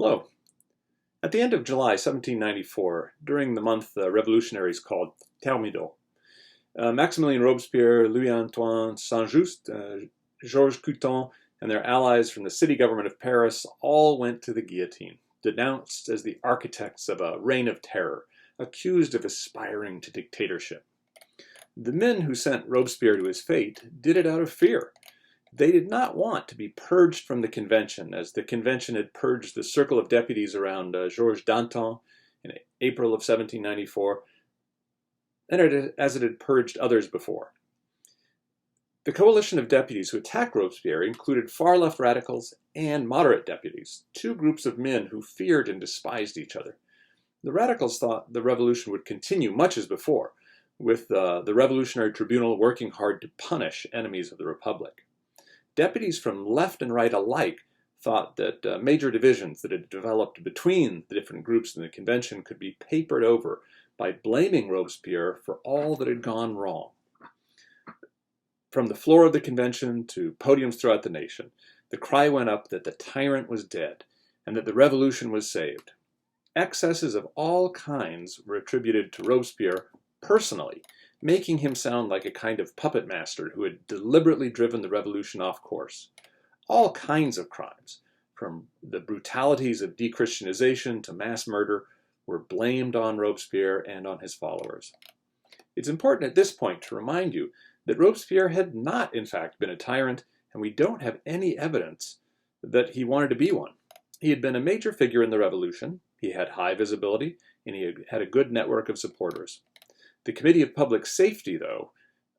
Hello. At the end of July 1794, during the month the revolutionaries called Thermidor, Maximilien Robespierre, Louis-Antoine Saint-Just, Georges Couthon, and their allies from the city government of Paris all went to the guillotine, denounced as the architects of a reign of terror, accused of aspiring to dictatorship. The men who sent Robespierre to his fate did it out of fear. They did not want to be purged from the convention, as the convention had purged the circle of deputies around Georges Danton in April of 1794, and as it had purged others before. The coalition of deputies who attacked Robespierre included far-left radicals and moderate deputies, two groups of men who feared and despised each other. The radicals thought the revolution would continue much as before, with the Revolutionary Tribunal working hard to punish enemies of the Republic. Deputies from left and right alike thought that major divisions that had developed between the different groups in the convention could be papered over by blaming Robespierre for all that had gone wrong. From the floor of the convention to podiums throughout the nation, the cry went up that the tyrant was dead and that the revolution was saved. Excesses of all kinds were attributed to Robespierre personally, making him sound like a kind of puppet master who had deliberately driven the revolution off course. All kinds of crimes, from the brutalities of dechristianization to mass murder, were blamed on Robespierre and on his followers. It's important at this point to remind you that Robespierre had not, in fact, been a tyrant, and we don't have any evidence that he wanted to be one. He had been a major figure in the revolution, he had high visibility, and he had a good network of supporters. The Committee of Public Safety, though,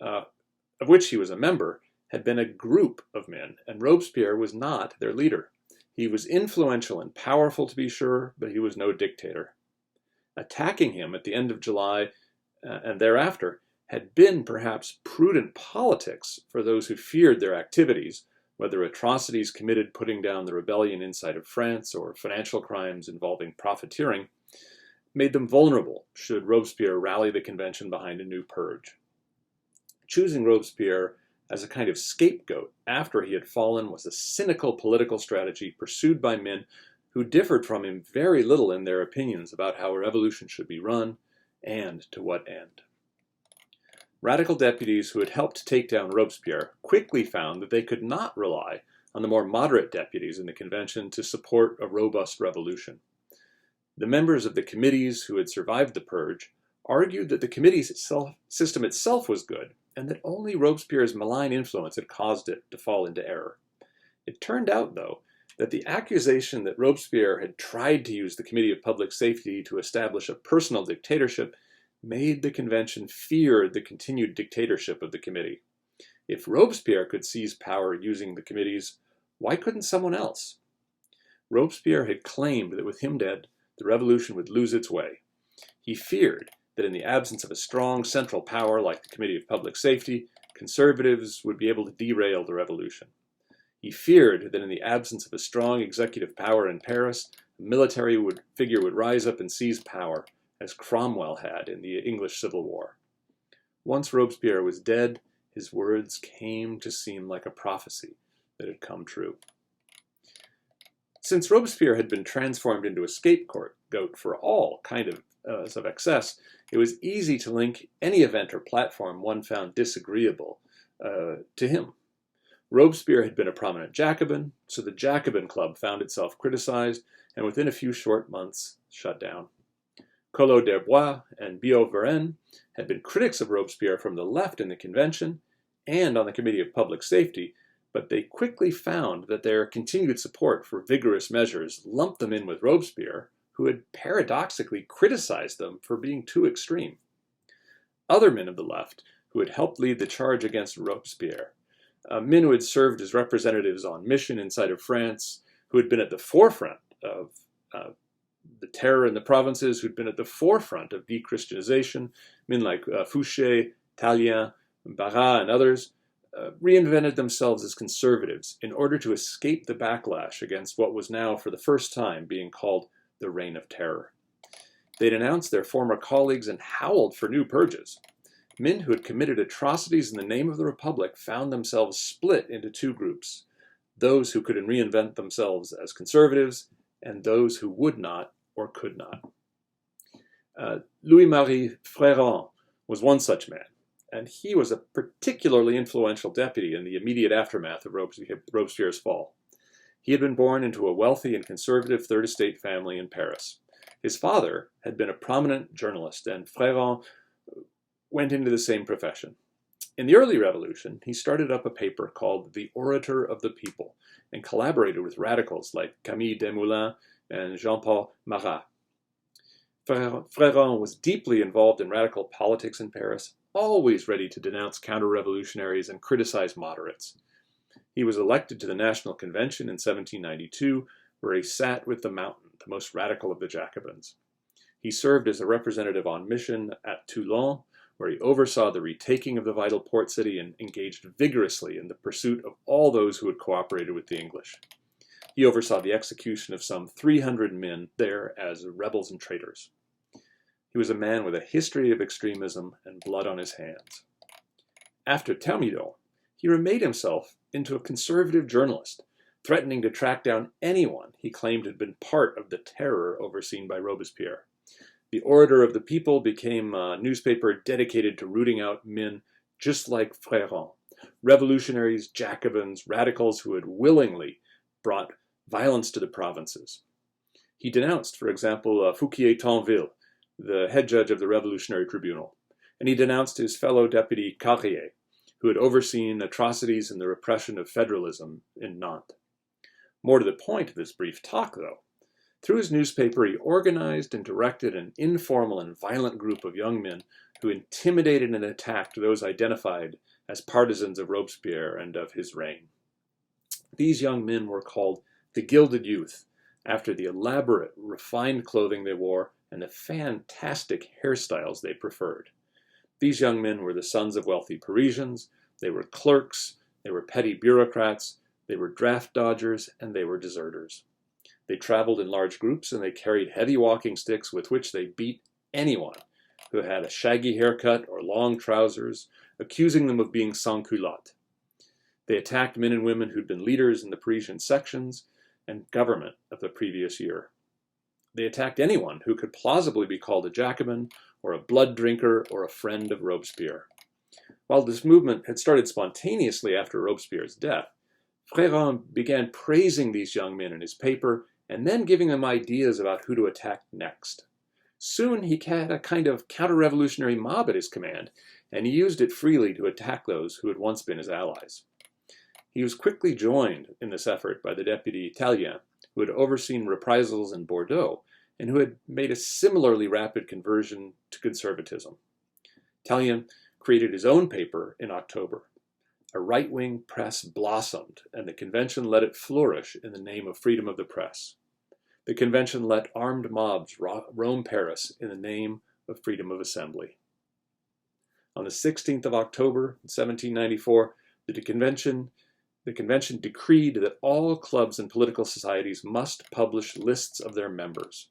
of which he was a member, had been a group of men, and Robespierre was not their leader. He was influential and powerful, to be sure, but he was no dictator. Attacking him at the end of July and thereafter had been perhaps prudent politics for those who feared their activities, whether atrocities committed putting down the rebellion inside of France or financial crimes involving profiteering, made them vulnerable should Robespierre rally the convention behind a new purge. Choosing Robespierre as a kind of scapegoat after he had fallen was a cynical political strategy pursued by men who differed from him very little in their opinions about how a revolution should be run and to what end. Radical deputies who had helped take down Robespierre quickly found that they could not rely on the more moderate deputies in the convention to support a robust revolution. The members of the committees who had survived the purge argued that the committee's system itself was good, and that only Robespierre's malign influence had caused it to fall into error. It turned out, though, that the accusation that Robespierre had tried to use the Committee of Public Safety to establish a personal dictatorship made the convention fear the continued dictatorship of the committee. If Robespierre could seize power using the committees, why couldn't someone else? Robespierre had claimed that with him dead, the revolution would lose its way. He feared that in the absence of a strong central power like the Committee of Public Safety, conservatives would be able to derail the revolution. He feared that in the absence of a strong executive power in Paris, a military figure would rise up and seize power, as Cromwell had in the English Civil War. Once Robespierre was dead, his words came to seem like a prophecy that had come true. Since Robespierre had been transformed into a scapegoat for all kinds of excess, it was easy to link any event or platform one found disagreeable to him. Robespierre had been a prominent Jacobin, so the Jacobin Club found itself criticized and within a few short months shut down. Collot d'Herbois and Billaud-Varenne had been critics of Robespierre from the left in the convention and on the Committee of Public Safety, but they quickly found that their continued support for vigorous measures lumped them in with Robespierre, who had paradoxically criticized them for being too extreme. Other men of the left who had helped lead the charge against Robespierre, men who had served as representatives on mission inside of France, who had been at the forefront of the terror in the provinces, who'd been at the forefront of dechristianization, men like Fouché, Tallien, Barras, and others, reinvented themselves as conservatives in order to escape the backlash against what was now, for the first time, being called the Reign of Terror. They denounced their former colleagues and howled for new purges. Men who had committed atrocities in the name of the Republic found themselves split into two groups, those who could reinvent themselves as conservatives and those who would not or could not. Louis-Marie Fréron was one such man, and he was a particularly influential deputy in the immediate aftermath of Robespierre's fall. He had been born into a wealthy and conservative Third Estate family in Paris. His father had been a prominent journalist, and Fréron went into the same profession. In the early revolution, he started up a paper called The Orator of the People and collaborated with radicals like Camille Desmoulins and Jean-Paul Marat. Fréron was deeply involved in radical politics in Paris, always ready to denounce counter-revolutionaries and criticize moderates. He was elected to the National Convention in 1792, where he sat with the Mountain, the most radical of the Jacobins. He served as a representative on mission at Toulon, where he oversaw the retaking of the vital port city and engaged vigorously in the pursuit of all those who had cooperated with the English. He oversaw the execution of some 300 men there as rebels and traitors. He was a man with a history of extremism and blood on his hands. After Thermidor, he remade himself into a conservative journalist, threatening to track down anyone he claimed had been part of the terror overseen by Robespierre. The Orator of the People became a newspaper dedicated to rooting out men just like Fréron, revolutionaries, Jacobins, radicals who had willingly brought violence to the provinces. He denounced, for example, Fouquier-Tinville, the head judge of the Revolutionary Tribunal, and he denounced his fellow deputy Carrier, who had overseen atrocities in the repression of federalism in Nantes. More to the point of this brief talk, though, through his newspaper he organized and directed an informal and violent group of young men who intimidated and attacked those identified as partisans of Robespierre and of his reign. These young men were called the Gilded Youth, after the elaborate, refined clothing they wore and the fantastic hairstyles they preferred. These young men were the sons of wealthy Parisians, they were clerks, they were petty bureaucrats, they were draft dodgers, and they were deserters. They traveled in large groups and they carried heavy walking sticks with which they beat anyone who had a shaggy haircut or long trousers, accusing them of being sans-culottes. They attacked men and women who'd been leaders in the Parisian sections and government of the previous year. They attacked anyone who could plausibly be called a Jacobin or a blood drinker or a friend of Robespierre. While this movement had started spontaneously after Robespierre's death, Fréron began praising these young men in his paper and then giving them ideas about who to attack next. Soon he had a kind of counter-revolutionary mob at his command, and he used it freely to attack those who had once been his allies. He was quickly joined in this effort by the deputy Tallien, who had overseen reprisals in Bordeaux and who had made a similarly rapid conversion to conservatism. Tallien created his own paper in October. A right-wing press blossomed, and the convention let it flourish in the name of freedom of the press. The convention let armed mobs roam Paris in the name of freedom of assembly. On the 16th of October, 1794, the convention decreed that all clubs and political societies must publish lists of their members.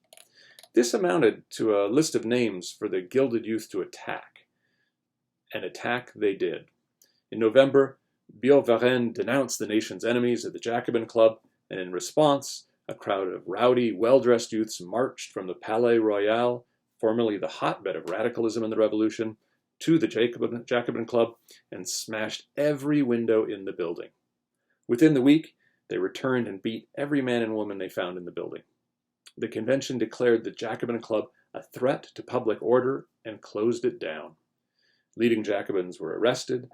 This amounted to a list of names for the Gilded Youth to attack. And attack they did. In November, Billaud-Varenne denounced the nation's enemies at the Jacobin Club, and in response, a crowd of rowdy, well-dressed youths marched from the Palais Royal, formerly the hotbed of radicalism in the Revolution, to the Jacobin Club and smashed every window in the building. Within the week, they returned and beat every man and woman they found in the building. The convention declared the Jacobin Club a threat to public order and closed it down. Leading Jacobins were arrested.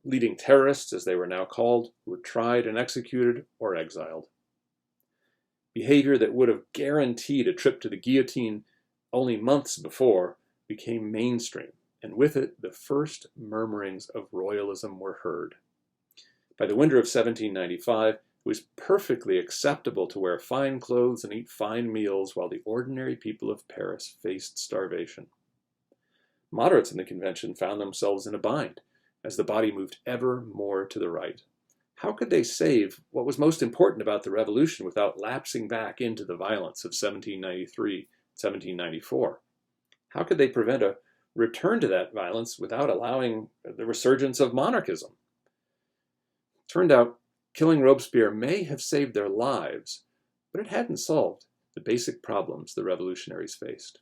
Leading terrorists, as they were now called, were tried and executed or exiled. Behavior that would have guaranteed a trip to the guillotine only months before became mainstream, and with it the first murmurings of royalism were heard. By the winter of 1795, it was perfectly acceptable to wear fine clothes and eat fine meals while the ordinary people of Paris faced starvation. Moderates in the convention found themselves in a bind, as the body moved ever more to the right. How could they save what was most important about the revolution without lapsing back into the violence of 1793, 1794? How could they prevent a return to that violence without allowing the resurgence of monarchism? It turned out killing Robespierre may have saved their lives, but it hadn't solved the basic problems the revolutionaries faced.